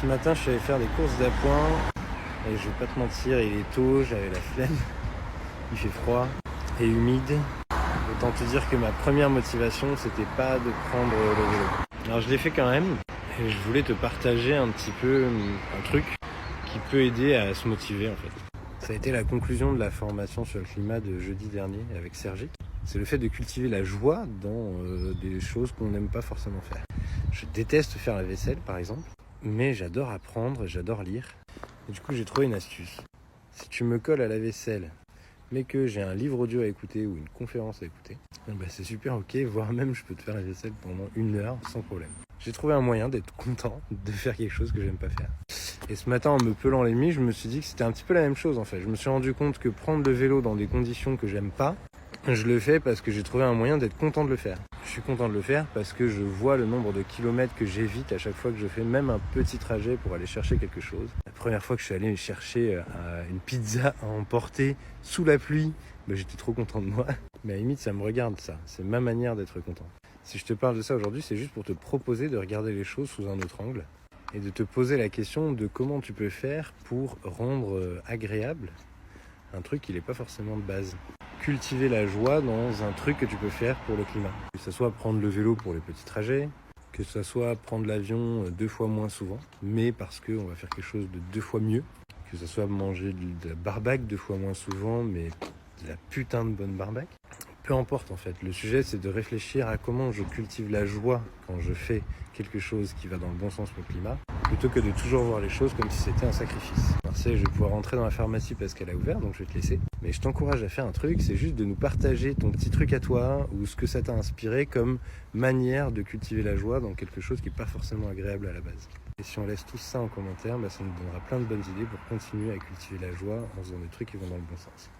Ce matin, je suis allé faire des courses d'appoint et je vais pas te mentir, il est tôt, j'avais la flemme, il fait froid et humide. Autant te dire que ma première motivation, c'était pas de prendre le vélo. Alors je l'ai fait quand même et je voulais te partager un petit peu un truc qui peut aider à se motiver en fait. Ça a été la conclusion de la formation sur le climat de jeudi dernier avec Sergi. C'est le fait de cultiver la joie dans des choses qu'on n'aime pas forcément faire. Je déteste faire la vaisselle par exemple, mais j'adore apprendre, j'adore lire. Et du coup j'ai trouvé une astuce. Si tu me colles à la vaisselle, mais que j'ai un livre audio à écouter ou une conférence à écouter, c'est super ok, voire même je peux te faire la vaisselle pendant 1 heure sans problème. J'ai trouvé un moyen d'être content de faire quelque chose que j'aime pas faire. Et ce matin, en me pelant les nuits, je me suis dit que c'était un petit peu la même chose en fait. Je me suis rendu compte que prendre le vélo dans des conditions que j'aime pas, je le fais parce que j'ai trouvé un moyen d'être content de le faire. Je suis content de le faire parce que je vois le nombre de kilomètres que j'évite à chaque fois que je fais même un petit trajet pour aller chercher quelque chose. La première fois que je suis allé chercher une pizza à emporter sous la pluie, j'étais trop content de moi. Mais à la limite, ça me regarde ça. C'est ma manière d'être content. Si je te parle de ça aujourd'hui, c'est juste pour te proposer de regarder les choses sous un autre angle et de te poser la question de comment tu peux faire pour rendre agréable un truc qui n'est pas forcément de base. Cultiver la joie dans un truc que tu peux faire pour le climat. Que ce soit prendre le vélo pour les petits trajets, que ce soit prendre l'avion 2 fois moins souvent, mais parce qu'on va faire quelque chose de 2 fois mieux. Que ce soit manger de la barbaque 2 fois moins souvent, mais de la putain de bonne barbaque. Peu importe en fait, le sujet c'est de réfléchir à comment je cultive la joie quand je fais quelque chose qui va dans le bon sens pour le climat, plutôt que de toujours voir les choses comme si c'était un sacrifice. Marseille, je vais pouvoir rentrer dans la pharmacie parce qu'elle a ouvert, donc je vais te laisser. Mais je t'encourage à faire un truc, c'est juste de nous partager ton petit truc à toi, ou ce que ça t'a inspiré comme manière de cultiver la joie dans quelque chose qui n'est pas forcément agréable à la base. Et si on laisse tout ça en commentaire, ça nous donnera plein de bonnes idées pour continuer à cultiver la joie en faisant des trucs qui vont dans le bon sens.